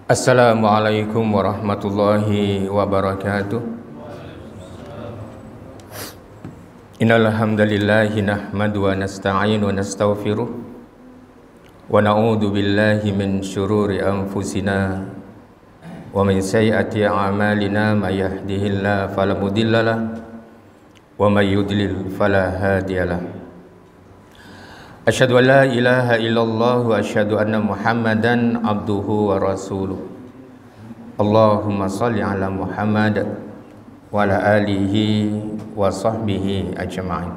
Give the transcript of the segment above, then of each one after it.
Assalamualaikum warahmatullahi wabarakatuh. Innal hamdalillahi nahmadu wa nasta'inu wa nastaghfiruh wa na'udzu billahi min syururi anfusina wa min sayyiati a'malina may yahdihillahu fala mudhillalah wa may yudlil fala hadiyalah. Asyhadu an la ilaha illallah wa asyhadu anna Muhammadan abduhu wa rasuluh. Allahumma shalli ala Muhammad wa ala alihi wa sahbihi ajma'in.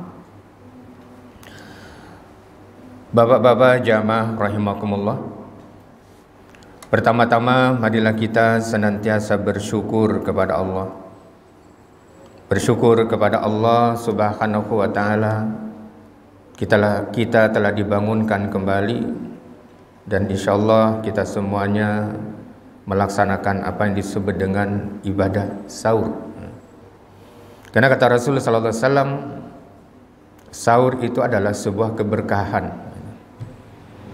Bapak-bapak jamaah rahimakumullah. Pertama-tama marilah kita senantiasa bersyukur kepada Allah. Bersyukur kepada Allah Subhanahu wa taala. Kita telah dibangunkan kembali dan insyaallah kita semuanya melaksanakan apa yang disebut dengan ibadah sahur. Karena kata Rasulullah sallallahu alaihi wasallam, sahur itu adalah sebuah keberkahan.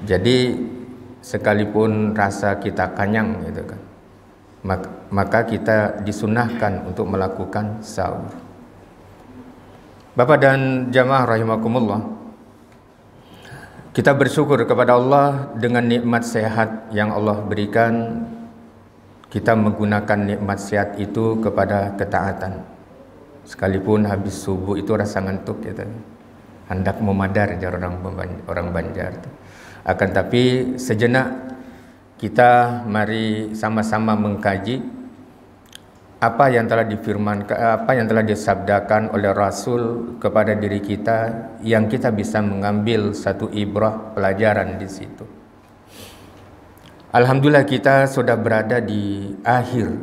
Jadi sekalipun rasa kita kenyang gitu kan, maka kita disunahkan untuk melakukan sahur. Bapak dan jamaah rahimakumullah, kita bersyukur kepada Allah dengan nikmat sehat yang Allah berikan. Kita menggunakan nikmat sehat itu kepada ketaatan. Sekalipun habis subuh itu rasa ngantuk gitu. Hendak memadar jar orang Banjar. Akan tapi sejenak kita mari sama-sama mengkaji apa yang telah difirmankan, apa yang telah disabdakan oleh Rasul kepada diri kita, yang kita bisa mengambil satu ibrah pelajaran di situ. Alhamdulillah kita sudah berada di akhir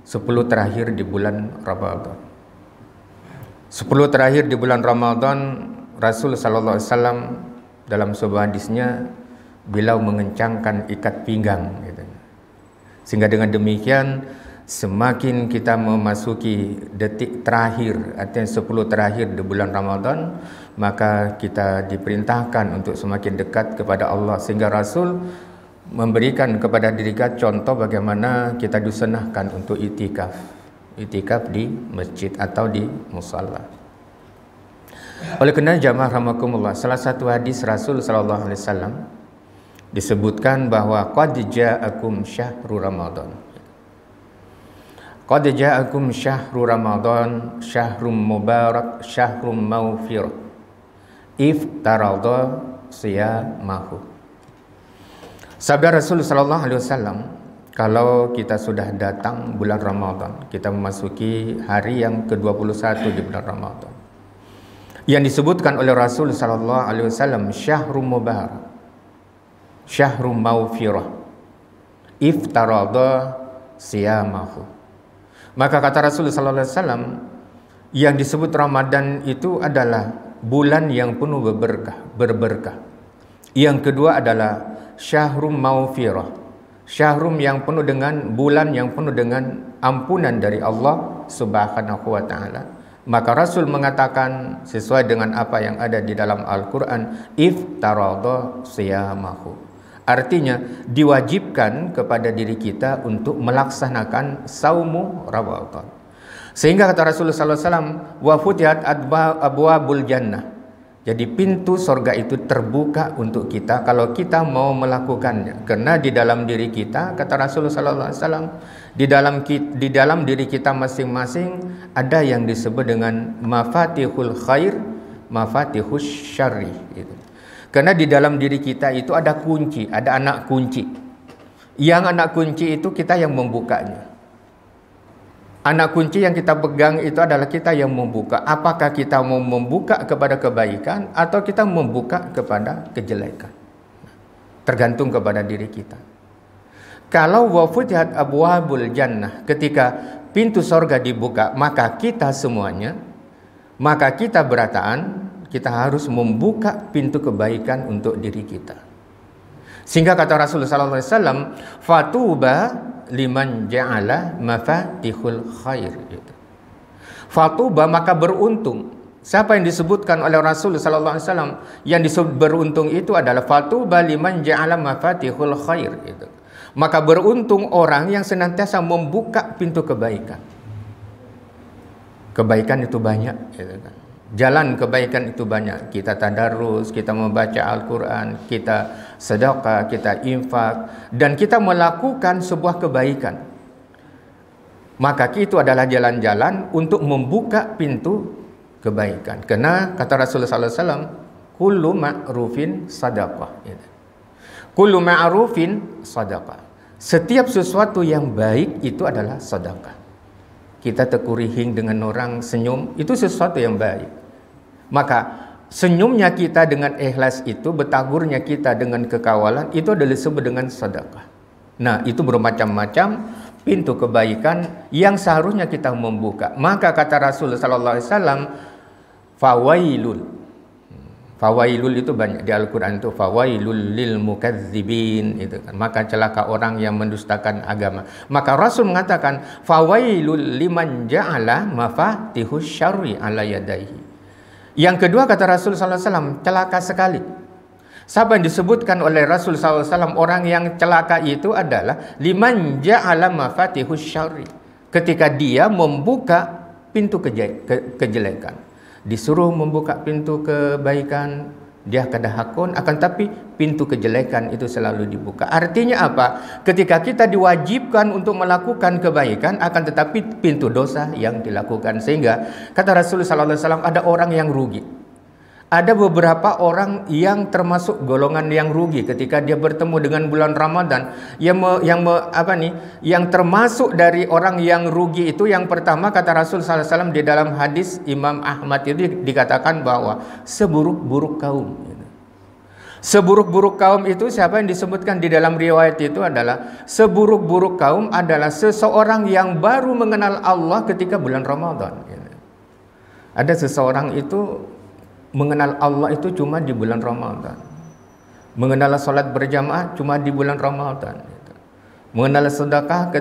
10 terakhir di bulan Ramadan. 10 terakhir di bulan Ramadan, Rasul sallallahu alaihi wasallam dalam sebuah hadisnya beliau mengencangkan ikat pinggang gitu. Sehingga dengan demikian semakin kita memasuki detik terakhir, artinya 10 terakhir di bulan Ramadan, maka kita diperintahkan untuk semakin dekat kepada Allah. Sehingga Rasul memberikan kepada diri kita contoh bagaimana kita disunahkan untuk itikaf. Itikaf di masjid atau di musalla. Oleh kerana jamaah rahimakumullah, salah satu hadis Rasul sallallahu alaihi wasallam disebutkan bahwa qad ja'akum syahrul Ramadan. Qad ja'akum syahrul Ramadan, syahrun mubarak, syahrun maghfirah. Iftaradha siyamahu. Sabda Rasul sallallahu alaihi wasallam, kalau kita sudah datang bulan Ramadan, kita memasuki hari yang ke-21 di bulan Ramadan. Yang disebutkan oleh Rasul sallallahu alaihi wasallam syahrun mubarak, syahrun maghfirah. Iftaradha siyamahu. Maka kata Rasulullah sallallahu alaihi wasallam, yang disebut Ramadan itu adalah bulan yang penuh berberkah. Yang kedua adalah syahrum maghfirah. Syahrum yang penuh dengan bulan yang penuh dengan ampunan dari Allah Subhanahu wa taala. Maka Rasul mengatakan sesuai dengan apa yang ada di dalam Al-Qur'an, iftaradha siyamahu. Artinya diwajibkan kepada diri kita untuk melaksanakan saumu Ramadan. Sehingga kata Rasulullah sallallahu alaihi wasallam, wa futihat abwabul jannah. Jadi pintu surga itu terbuka untuk kita kalau kita mau melakukannya. Karena di dalam diri kita, kata Rasulullah sallallahu alaihi wasallam, di dalam diri kita masing-masing ada yang disebut dengan mafatihul khair, mafatihus syarri gitu. Karena di dalam diri kita itu ada kunci, ada anak kunci. Yang anak kunci itu kita yang membukanya. Anak kunci yang kita pegang itu adalah kita yang membuka. Apakah kita mau membuka kepada kebaikan atau kita membuka kepada kejelekan? Tergantung kepada diri kita. Kalau wa futihat abwabul jannah, ketika pintu surga dibuka, maka kita semuanya, maka kita berataan, kita harus membuka pintu kebaikan untuk diri kita. Sehingga kata Rasulullah sallallahu alaihi wasallam, fatuba liman ja'ala mafatihul khair gitu. Fatuba, maka beruntung. Siapa yang disebutkan oleh Rasul sallallahu alaihi wasallam yang disebut beruntung itu adalah fatuba liman ja'ala mafatihul khair gitu. Maka beruntung orang yang senantiasa membuka pintu kebaikan. Kebaikan itu banyak, gitu kan. Jalan kebaikan itu banyak. Kita tadarus, kita membaca Al-Quran, kita sedekah, kita infak, dan kita melakukan sebuah kebaikan. Maka itu adalah jalan-jalan untuk membuka pintu kebaikan. Karena kata Rasulullah SAW, kullu ma'rufin sadaqah. Kullu ma'rufin sadaqah. Setiap sesuatu yang baik itu adalah sedekah. Kita tekurihin dengan orang, senyum, itu sesuatu yang baik. Maka senyumnya kita dengan ikhlas itu, betagurnya kita dengan kekawalan, itu adalah disebut dengan sedekah. Nah, itu bermacam-macam pintu kebaikan yang seharusnya kita membuka. Maka kata Rasulullah SAW, fawailul. Fawailul itu banyak di Al-Quran itu, fawailul lil mukadzibin, itu kan. Maka celaka orang yang mendustakan agama. Maka Rasul mengatakan, fawailul liman ja'ala mafatihus syarri ala yadaihi. Yang kedua kata Rasul SAW, celaka sekali. Siapa yang disebutkan oleh Rasul SAW orang yang celaka itu adalah liman ja'ala mafatihus syarri, ketika dia membuka pintu kejelekan. Disuruh membuka pintu kebaikan, dia kadahakun, akan tapi pintu kejelekan itu selalu dibuka. Artinya apa? Ketika kita diwajibkan untuk melakukan kebaikan, akan tetapi pintu dosa yang dilakukan. Sehingga kata Rasulullah SAW, ada orang yang rugi. Ada beberapa orang yang termasuk golongan yang rugi ketika dia bertemu dengan bulan Ramadan. Yang termasuk dari orang yang rugi itu, yang pertama kata Rasul SAW di dalam hadis Imam Ahmad itu dikatakan bahwa seburuk-buruk kaum. Seburuk-buruk kaum itu siapa yang disebutkan di dalam riwayat itu adalah seburuk-buruk kaum adalah seseorang yang baru mengenal Allah ketika bulan Ramadan. Ada seseorang itu mengenal Allah itu cuma di bulan Ramadan. Mengenal salat berjamaah cuma di bulan Ramadan. Mengenal sedekah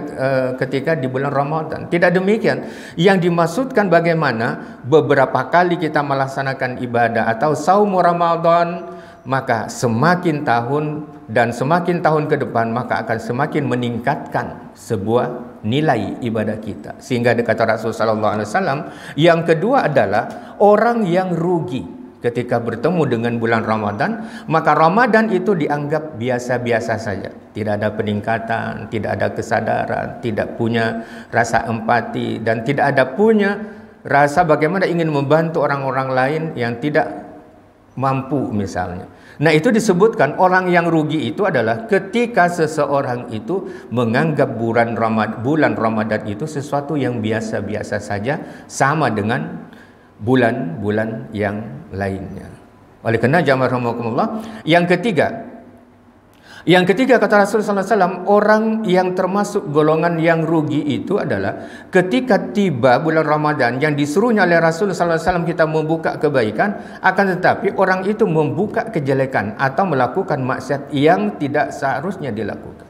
ketika di bulan Ramadan. Tidak demikian. Yang dimaksudkan bagaimana beberapa kali kita melaksanakan ibadah atau saum Ramadan, maka semakin tahun dan semakin tahun ke depan maka akan semakin meningkatkan sebuah nilai ibadah kita. Sehingga kata Rasulullah SAW, yang kedua adalah orang yang rugi ketika bertemu dengan bulan Ramadan, maka Ramadan itu dianggap biasa-biasa saja. Tidak ada peningkatan, tidak ada kesadaran, tidak punya rasa empati, dan tidak ada punya rasa bagaimana ingin membantu orang-orang lain yang tidak mampu misalnya. Nah, itu disebutkan orang yang rugi itu adalah ketika seseorang itu menganggap bulan Ramadan itu sesuatu yang biasa-biasa saja, sama dengan bulan-bulan yang lainnya. Oleh karena jamaah rahimakumullah, yang ketiga kata Rasulullah SAW, orang yang termasuk golongan yang rugi itu adalah ketika tiba bulan Ramadan yang disuruhnya oleh Rasulullah SAW kita membuka kebaikan, akan tetapi orang itu membuka kejelekan atau melakukan maksiat yang tidak seharusnya dilakukan.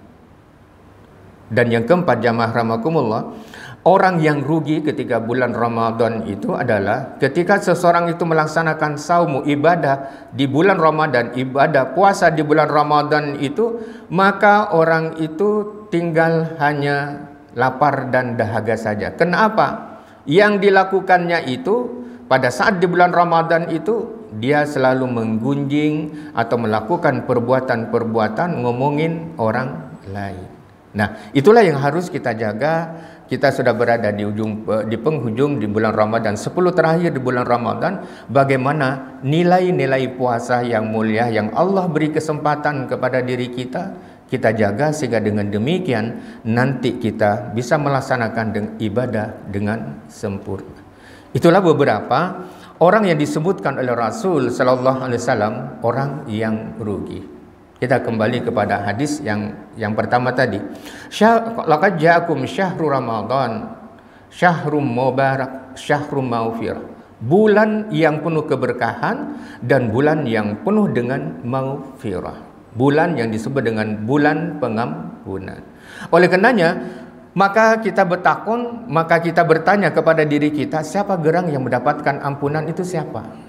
Dan yang keempat jamaah rahimakumullah, orang yang rugi ketika bulan Ramadan itu adalah ketika seseorang itu melaksanakan saum, ibadah di bulan Ramadan, ibadah puasa di bulan Ramadan itu, maka orang itu tinggal hanya lapar dan dahaga saja. Kenapa? Yang dilakukannya itu pada saat di bulan Ramadan itu dia selalu menggunjing atau melakukan perbuatan-perbuatan ngomongin orang lain. Nah, itulah yang harus kita jaga. Kita sudah berada di penghujung di bulan Ramadan, 10 terakhir di bulan Ramadan. Bagaimana nilai-nilai puasa yang mulia yang Allah beri kesempatan kepada diri kita, kita jaga sehingga dengan demikian nanti kita bisa melaksanakan ibadah dengan sempurna. Itulah beberapa orang yang disebutkan oleh Rasul sallallahu alaihi wasallam orang yang rugi. Kita kembali kepada hadis yang pertama tadi. Laqad ja'akum syahru Ramadan, syahrum mubarak, syahrum maghfirah. Bulan yang penuh keberkahan dan bulan yang penuh dengan maghfirah. Bulan yang disebut dengan bulan pengampunan. Oleh karenanya, maka kita bertanya kepada diri kita, siapa gerang yang mendapatkan ampunan itu siapa?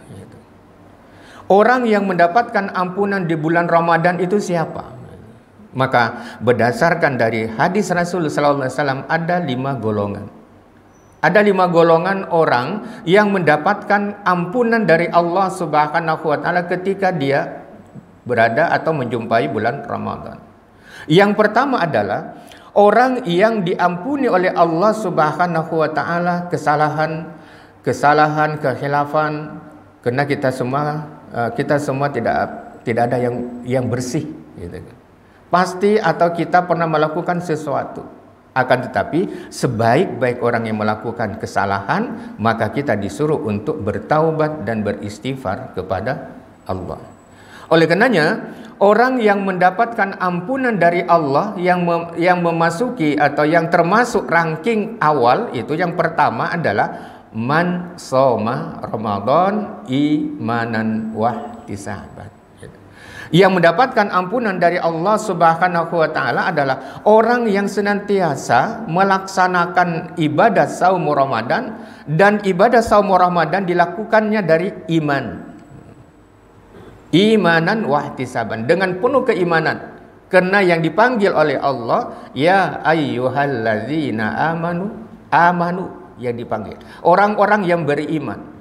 Orang yang mendapatkan ampunan di bulan Ramadan itu siapa? Maka berdasarkan dari hadis Rasul sallallahu alaihi wasallam ada 5 golongan. Ada 5 golongan orang yang mendapatkan ampunan dari Allah Subhanahu wa taala ketika dia berada atau menjumpai bulan Ramadan. Yang pertama adalah orang yang diampuni oleh Allah Subhanahu wa taala kesalahan, kehilafan, karena kita semua tidak ada yang bersih gitu kan. Pasti atau kita pernah melakukan sesuatu. Akan tetapi sebaik-baik orang yang melakukan kesalahan, maka kita disuruh untuk bertaubat dan beristighfar kepada Allah. Oleh karenanya, orang yang mendapatkan ampunan dari Allah yang memasuki atau yang termasuk ranking awal itu, yang pertama adalah man shoma Ramadan imanan wahtisaban. Yang mendapatkan ampunan dari Allah Subhanahu wa taala adalah orang yang senantiasa melaksanakan ibadah saum Ramadan, dan ibadah saum Ramadan dilakukannya dari iman. Imanan wahtisaban, dengan penuh keimanan. Karena yang dipanggil oleh Allah, ya ayyuhallazina amanu, yang dipanggil orang-orang yang beriman.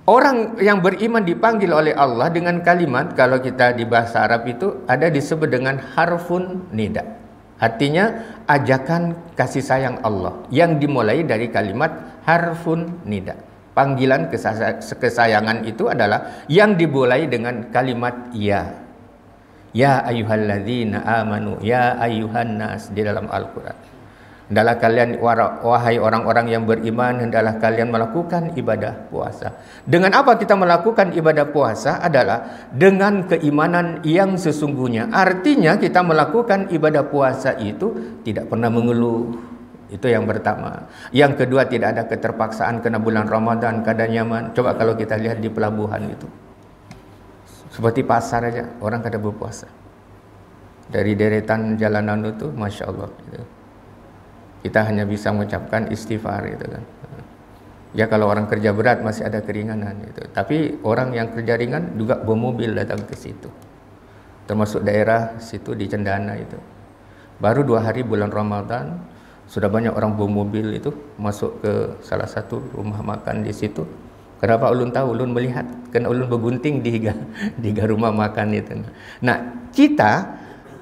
Orang yang beriman dipanggil oleh Allah dengan kalimat, kalau kita di bahasa Arab itu ada disebut dengan harfun nida. Artinya ajakan kasih sayang Allah yang dimulai dari kalimat harfun nida. Panggilan kesayangan itu adalah yang dimulai dengan kalimat ya. Ya ayyuhalladzina amanu, ya ayyuhan nas di dalam Al-Qur'an. Hendaklah kalian, wahai orang-orang yang beriman, hendaklah kalian melakukan ibadah puasa. Dengan apa kita melakukan ibadah puasa? Adalah dengan keimanan yang sesungguhnya. Artinya kita melakukan ibadah puasa itu tidak pernah mengeluh. Itu yang pertama. Yang kedua, tidak ada keterpaksaan karena bulan Ramadan, keadaan nyaman. Coba kalau kita lihat di pelabuhan itu, seperti pasar aja, orang kada berpuasa. Dari deretan jalanan itu, Masya Allah gitu. Kita hanya bisa mengucapkan istighfar gitu kan. Ya kalau orang kerja berat masih ada keringanan gitu. Tapi orang yang kerja ringan juga bermobil datang ke situ. Termasuk daerah situ di Cendana itu. Baru 2 hari bulan Ramadan sudah banyak orang bermobil itu masuk ke salah satu rumah makan di situ. Kenapa ulun tahu? Ulun melihat, karena ulun bergunting di rumah makan itu. Nah,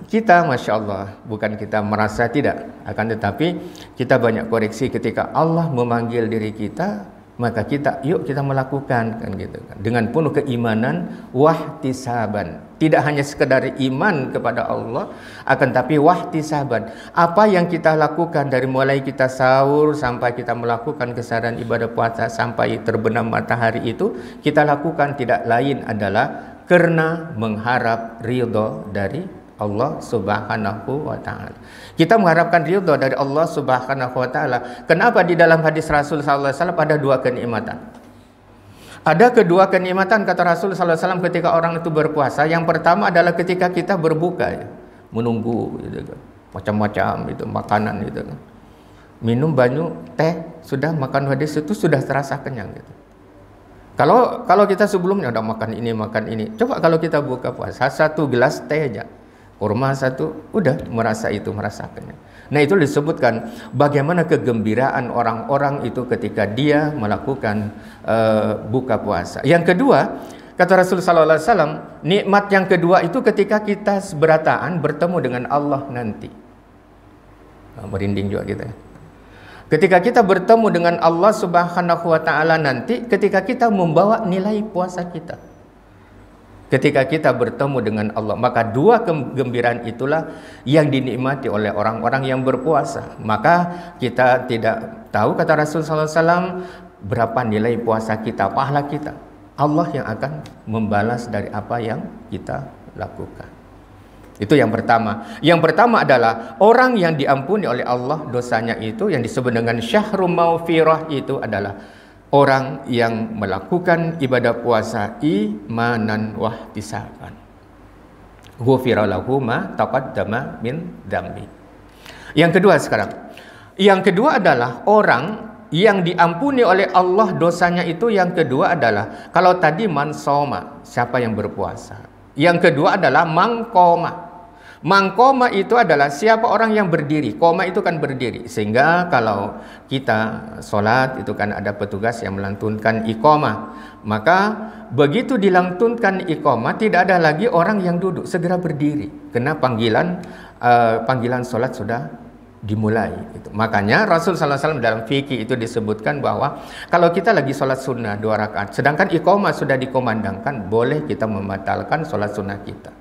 kita Masya Allah, bukan kita merasa tidak, akan tetapi kita banyak koreksi ketika Allah memanggil diri kita, maka yuk kita melakukan kan gitu kan, dengan penuh keimanan wahtisaban. Tidak hanya sekedar iman kepada Allah, akan tapi wahtisaban. Apa yang kita lakukan dari mulai kita sahur sampai kita melakukan kesadaran ibadah puasa sampai terbenam matahari itu, kita lakukan tidak lain adalah karena mengharap ridho dari Allah Subhanahu wa taala. Kita mengharapkan ridha dari Allah Subhanahu wa taala. Kenapa di dalam hadis Rasul sallallahu alaihi wasallam ada 2 kenikmatan? Ada kedua kenikmatan kata Rasul sallallahu alaihi wasallam ketika orang itu berpuasa. Yang pertama adalah ketika kita berbuka ya, menunggu gitu kan. Macam-macam itu makanan gitu kan. Minum banyu, teh, sudah makan hadis itu sudah terasa kenyang gitu. Kalau kita sebelumnya udah makan ini. Coba kalau kita buka puasa 1 gelas teh aja, kurma 1, udah merasakannya. Nah, itu disebutkan bagaimana kegembiraan orang-orang itu ketika dia melakukan buka puasa. Yang kedua, kata Rasul sallallahu alaihi wasallam, nikmat yang kedua itu ketika kita berataan bertemu dengan Allah nanti. Merinding juga kita. Ketika kita bertemu dengan Allah Subhanahu wa taala nanti, ketika kita membawa nilai puasa kita. Ketika kita bertemu dengan Allah, maka 2 kegembiraan itulah yang dinikmati oleh orang-orang yang berpuasa. Maka kita tidak tahu, kata Rasul sallallahu alaihi wasallam, berapa nilai puasa kita, pahala kita. Allah yang akan membalas dari apa yang kita lakukan. Itu yang pertama. Yang pertama adalah orang yang diampuni oleh Allah dosanya itu, yang disebut dengan syahrul maghfirah, itu adalah orang yang melakukan ibadah puasa imanan wahtisaban. Ghufira lahu ma taqaddama min dzambi. Yang kedua sekarang. Yang kedua adalah orang yang diampuni oleh Allah dosanya itu, yang kedua adalah, kalau tadi man shoma, siapa yang berpuasa. Yang kedua adalah man qoma. Mangkoma itu adalah siapa orang yang berdiri. Koma itu kan berdiri. Sehingga kalau kita sholat itu kan ada petugas yang melantunkan iqamah. Maka begitu dilantunkan iqamah, tidak ada lagi orang yang duduk, segera berdiri. Karena panggilan sholat sudah dimulai. Makanya Rasul sallallahu alaihi wasallam dalam fikih itu disebutkan bahwa kalau kita lagi sholat sunnah 2 rakaat, sedangkan iqamah sudah dikomandangkan, boleh kita membatalkan sholat sunnah kita.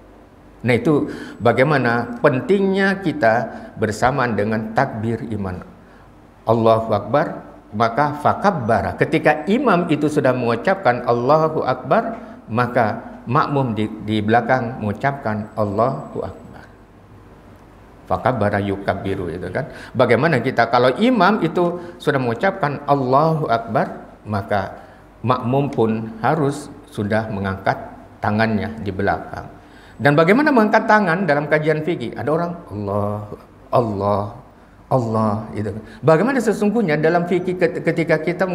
Nah, itu bagaimana pentingnya kita bersamaan dengan takbir iman. Allahu Akbar, maka fakabbara. Ketika imam itu sudah mengucapkan Allahu Akbar, maka makmum di belakang mengucapkan Allahu Akbar. Fakabbara yukabbiru itu kan. Bagaimana kita kalau imam itu sudah mengucapkan Allahu Akbar, maka makmum pun harus sudah mengangkat tangannya di belakang. Dan bagaimana mengangkat tangan dalam kajian fikih? Ada orang Allah itu. Bagaimana sesungguhnya dalam fikih ketika kita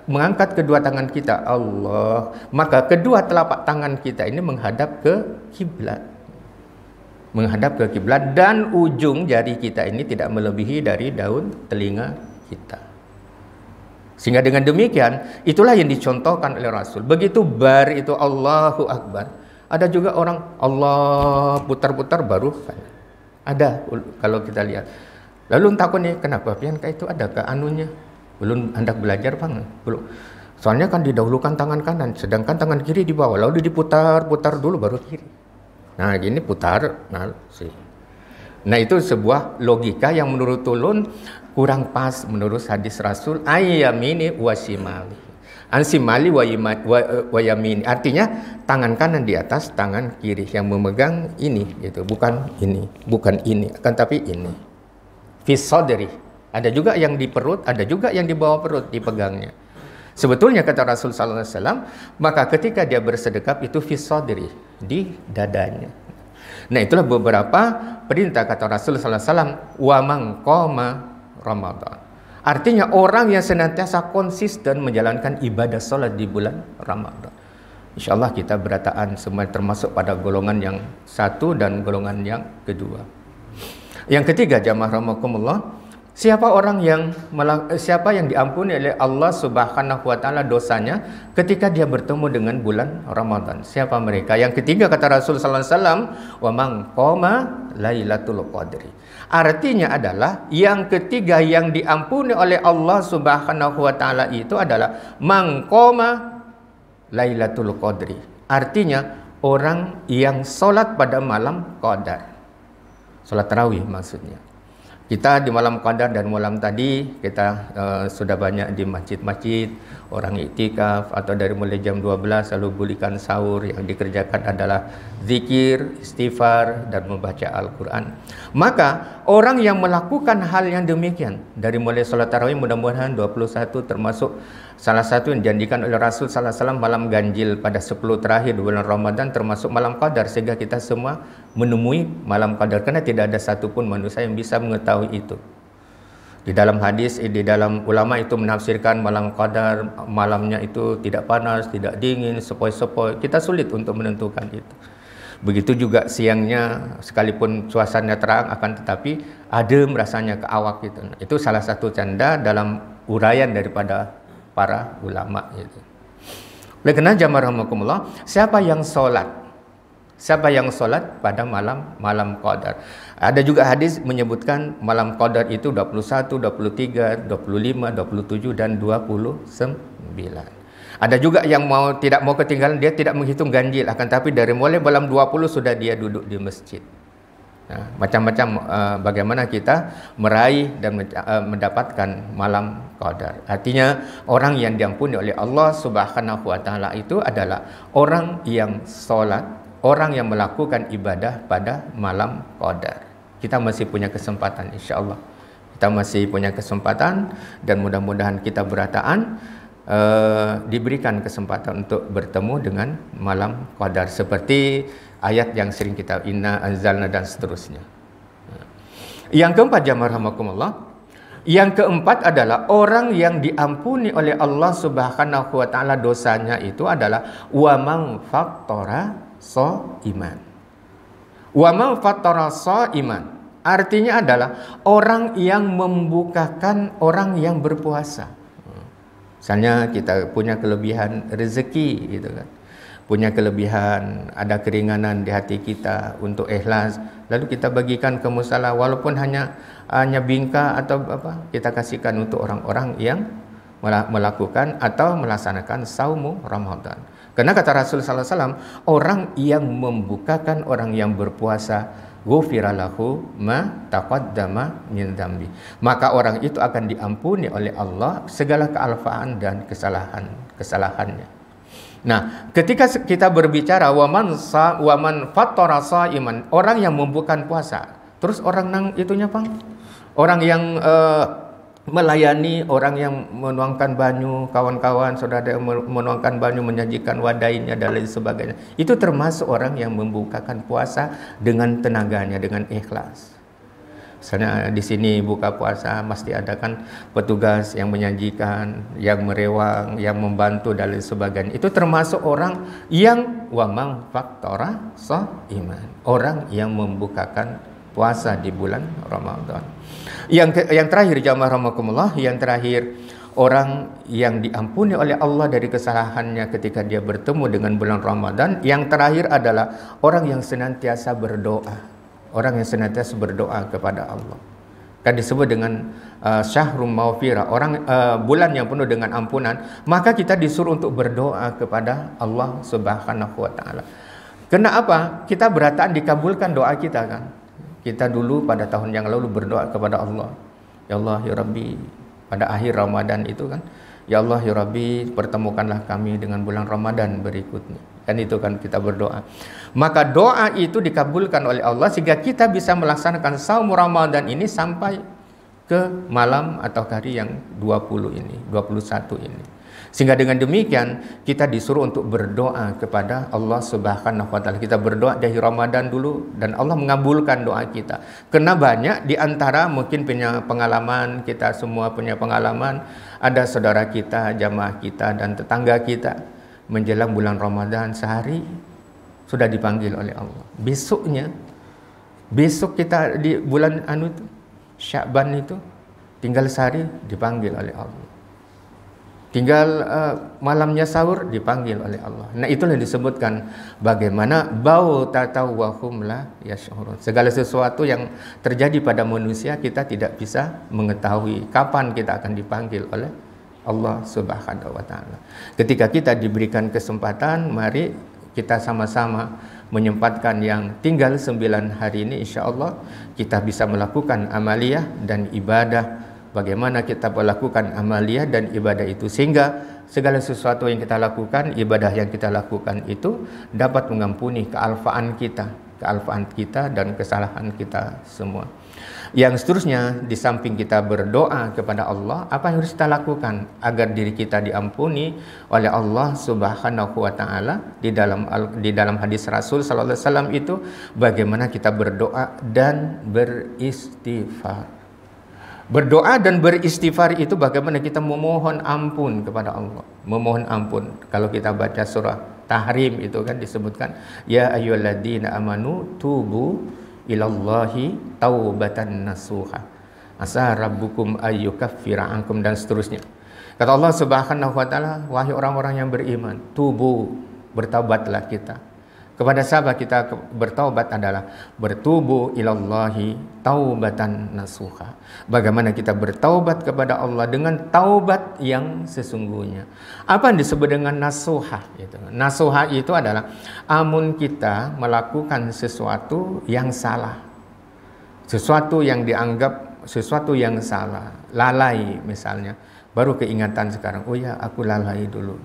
mengangkat kedua tangan kita Allah, maka kedua telapak tangan kita ini menghadap ke kiblat. Menghadap ke kiblat dan ujung jari kita ini tidak melebihi dari daun telinga kita. Sehingga dengan demikian itulah yang dicontohkan oleh Rasul. Begitu bar itu Allahu Akbar. Ada juga orang Allah putar-putar baru ada kalau kita lihat. Lalu takut nih kenapa pian kayak itu ada ke anunya? Belum hendak belajar Bang. Belum. Soalnya kan didahulukan tangan kanan, sedangkan tangan kiri di bawah. Lalu diputar-putar dulu baru kiri. Nah, gini putar, Nah, itu sebuah logika yang menurut ulun kurang pas menurut hadis Rasul ayyamini wasimali. Ansimali wa yamini, artinya tangan kanan di atas tangan kiri yang memegang ini gitu, bukan ini akan tapi ini. Fi sadri, ada juga yang di perut, ada juga yang di bawah perut dipegangnya. Sebetulnya kata Rasul sallallahu alaihi wasallam, maka ketika dia bersedekap itu fi sadri, di dadanya. Nah, itulah beberapa perintah kata Rasul sallallahu alaihi wasallam, wa man qama Ramadan. Artinya orang yang senantiasa konsisten menjalankan ibadah sholat di bulan Ramadan. InsyaAllah kita berataan semua termasuk pada golongan yang satu dan golongan yang kedua. Yang ketiga, jamaah rahimakumullah, siapa yang diampuni oleh Allah Subhanahu wa taala dosanya ketika dia bertemu dengan bulan Ramadan. Siapa mereka? Yang ketiga kata Rasul sallallahu alaihi wasallam, wa man qama lailatul qadri. Artinya adalah yang ketiga yang diampuni oleh Allah Subhanahu wa taala itu adalah man qama lailatul qadri. Artinya orang yang salat pada malam qadar. Salat tarawih maksudnya. Kita di malam qadar dan malam tadi kita sudah banyak di masjid-masjid, orang iktikaf atau dari mulai jam 12 lalu bulikan sahur, yang dikerjakan adalah zikir, istighfar dan membaca Al-Quran. Maka orang yang melakukan hal yang demikian dari mulai salat tarawih, mudah-mudahan 21 termasuk salah satu yang dijanjikan oleh Rasul sallallahu alaihi wasallam malam ganjil pada 10 terakhir bulan Ramadan, termasuk malam qadar, sehingga kita semua menemui malam qadar, karena tidak ada satupun manusia yang bisa mengetahui itu. Di dalam hadis, di dalam ulama itu menafsirkan malam qadar, malamnya itu tidak panas, tidak dingin, sepoi-sepoi. Kita sulit untuk menentukan itu. Begitu juga siangnya, sekalipun suasana terang akan tetapi adem rasanya ke awak gitu. Itu salah satu canda dalam uraian daripada para ulama itu. Oleh karena jamaah rahimakumullah, siapa yang sholat pada malam qadar. Ada juga hadis menyebutkan malam qadar itu 21, 23, 25, 27 dan 29. Ada juga yang tidak mau ketinggalan, dia tidak menghitung ganjil, akan tapi dari mulai malam 20 sudah dia duduk di masjid. Nah, macam-macam bagaimana kita meraih dan mendapatkan malam qadar. Artinya orang yang diampuni oleh Allah Subhanahu wa taala itu adalah orang yang sholat, orang yang melakukan ibadah pada malam qadar. Kita masih punya kesempatan, insyaallah. Kita masih punya kesempatan dan mudah-mudahan kita berataan diberikan kesempatan untuk bertemu dengan malam qadar seperti ayat yang sering kita inna anzalna dan seterusnya. Yang keempat, jamaah rahimakumullah, yang keempat adalah orang yang diampuni oleh Allah Subhanahu wa taala dosanya itu adalah wa man fattara shaiman. Wa man fattara sha'iman artinya adalah orang yang membukakan orang yang berpuasa. Misalnya kita punya kelebihan rezeki gitu kan. Punya kelebihan, ada keringanan di hati kita untuk ikhlas, lalu kita bagikan ke musala walaupun hanya bingka atau apa, kita kasihkan untuk orang-orang yang melakukan atau melaksanakan saumu Ramadan. Karena kata Rasul sallallahu alaihi wasallam, orang yang membukakan orang yang berpuasa, ghufira lahu ma taqaddama min dzambi. Maka orang itu akan diampuni oleh Allah segala kealfaan dan kesalahannya. Nah, ketika kita berbicara waman fattara shaiman, orang yang membuka puasa, terus orang nang itunya Bang, orang yang melayani, orang yang menuangkan banyu, kawan-kawan saudara yang menuangkan banyu, menyajikan wadainya dan lain sebagainya, itu termasuk orang yang membukakan puasa dengan tenaganya, dengan ikhlas. Misalnya di sini buka puasa mesti ada kan petugas yang menyajikan, yang merewang, yang membantu dan lain sebagainya. Itu termasuk orang yang wamang faktora iman, orang yang membukakan puasa di bulan Ramadan. Yang terakhir jamaah rahimakumullah, yang terakhir orang yang diampuni oleh Allah dari kesalahannya ketika dia bertemu dengan bulan Ramadan. Yang terakhir adalah orang yang senantiasa berdoa. Orang yang senantiasa berdoa kepada Allah. Kan disebut dengan syahrul maghfirah, bulan yang penuh dengan ampunan. Maka kita disuruh untuk berdoa kepada Allah Subhanahu wa taala. Kenapa? Kita berataan dikabulkan doa kita kan. Kita dulu pada tahun yang lalu berdoa kepada Allah. Ya Allah ya Rabbi, pada akhir Ramadan itu kan, ya Allah ya Rabbi, pertemukanlah kami dengan bulan Ramadan berikutnya. Kan itu kan kita berdoa. Maka doa itu dikabulkan oleh Allah sehingga kita bisa melaksanakan saum Ramadan ini sampai ke malam atau hari yang 20 ini, 21 ini. Sehingga dengan demikian kita disuruh untuk berdoa kepada Allah Subhanahu wa taala. Kita berdoa dari Ramadan dulu dan Allah mengabulkan doa kita. Karena banyak di antara mungkin punya pengalaman, kita semua punya pengalaman, ada saudara kita, jamaah kita dan tetangga kita menjelang bulan Ramadan sehari sudah dipanggil oleh Allah. Besok kita di bulan Sya'ban itu tinggal sehari dipanggil oleh Allah. Tinggal malamnya sahur dipanggil oleh Allah. Nah, itulah yang disebutkan bagaimana bau tatawahum la yash'urun. Segala sesuatu yang terjadi pada manusia kita tidak bisa mengetahui kapan kita akan dipanggil oleh Allah Subhanahu wa taala. Ketika kita diberikan kesempatan, mari kita sama-sama menyempatkan yang tinggal 9 hari ini, insyaallah kita bisa melakukan amaliyah dan ibadah. Bagaimana kita melakukan amaliyah dan ibadah itu sehingga segala sesuatu yang kita lakukan, ibadah yang kita lakukan itu dapat mengampuni kealfaan kita dan kesalahan kita semua. Yang seterusnya, di samping kita berdoa kepada Allah, apa yang harus kita lakukan agar diri kita diampuni oleh Allah Subhanahu wa taala? Di dalam hadis Rasul sallallahu alaihi wasallam itu bagaimana kita berdoa dan beristighfar. Berdoa dan beristighfar itu bagaimana kita memohon ampun kepada Allah. Memohon ampun. Kalau kita baca surah Tahrim itu kan disebutkan, ya ayyuhalladzina amanu tubu ilallahi taubatan nasuha. Asa rabbukum ayyukaffira ankum dan seterusnya. Kata Allah Subhanahu wa taala, wahai orang-orang yang beriman, tubu, bertaubatlah kita. Kepada siapa kita bertaubat adalah bertubu ilallahi taubatan nasuha. Bagaimana kita bertaubat kepada Allah dengan taubat yang sesungguhnya. Apa yang disebut dengan nasuha? Nasuha itu adalah amun kita melakukan sesuatu yang salah. Sesuatu yang dianggap sesuatu yang salah. Lalai misalnya. Baru keingatan sekarang, oh ya aku lalai dulu.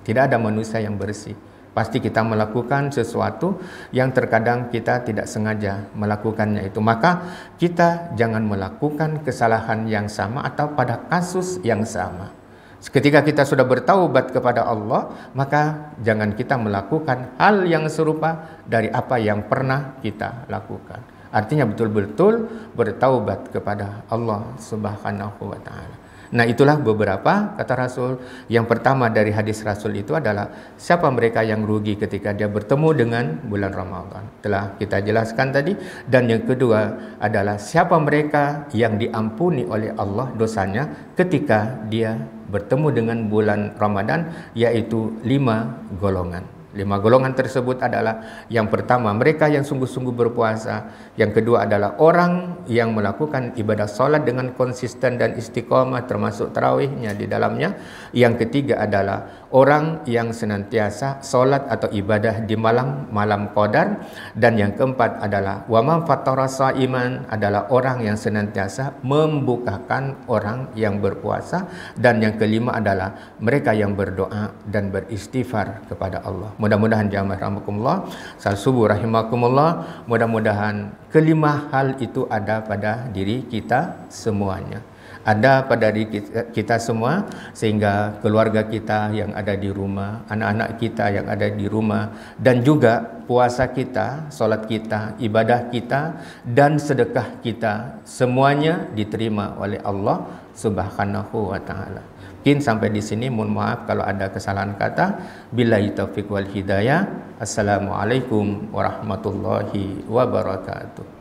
Tidak ada manusia yang bersih. Pasti kita melakukan sesuatu yang terkadang kita tidak sengaja melakukannya itu. Maka kita jangan melakukan kesalahan yang sama atau pada kasus yang sama. Ketika kita sudah bertaubat kepada Allah, maka jangan kita melakukan hal yang serupa dari apa yang pernah kita lakukan. Artinya betul-betul bertaubat kepada Allah Subhanahu wa taala. Nah, itulah beberapa kata Rasul. Yang pertama dari hadis Rasul itu adalah siapa mereka yang rugi ketika dia bertemu dengan bulan Ramadan. Telah kita jelaskan tadi. Dan yang kedua adalah siapa mereka yang diampuni oleh Allah dosanya ketika dia bertemu dengan bulan Ramadan, yaitu 5 golongan. 5 golongan tersebut adalah yang pertama mereka yang sungguh-sungguh berpuasa, yang kedua adalah orang yang melakukan ibadah solat dengan konsisten dan istiqamah termasuk tarawihnya di dalamnya, yang ketiga adalah orang yang senantiasa solat atau ibadah di malam qadar, dan yang keempat adalah wa man fattara shaiman, adalah orang yang senantiasa membukakan orang yang berpuasa, dan yang kelima adalah mereka yang berdoa dan beristighfar kepada Allah. Mudah-mudahan jamaah rahimakumullah, salat subuh rahimakumullah, mudah-mudahan kelima hal itu ada pada diri kita semuanya. Ada pada diri kita semua, sehingga keluarga kita yang ada di rumah, anak-anak kita yang ada di rumah, dan juga puasa kita, solat kita, ibadah kita, dan sedekah kita, semuanya diterima oleh Allah Subhanahu wa ta'ala. Mungkin sampai di sini, mohon maaf kalau ada kesalahan kata. Billahi taufiq wal hidayah. Assalamualaikum warahmatullahi wabarakatuh.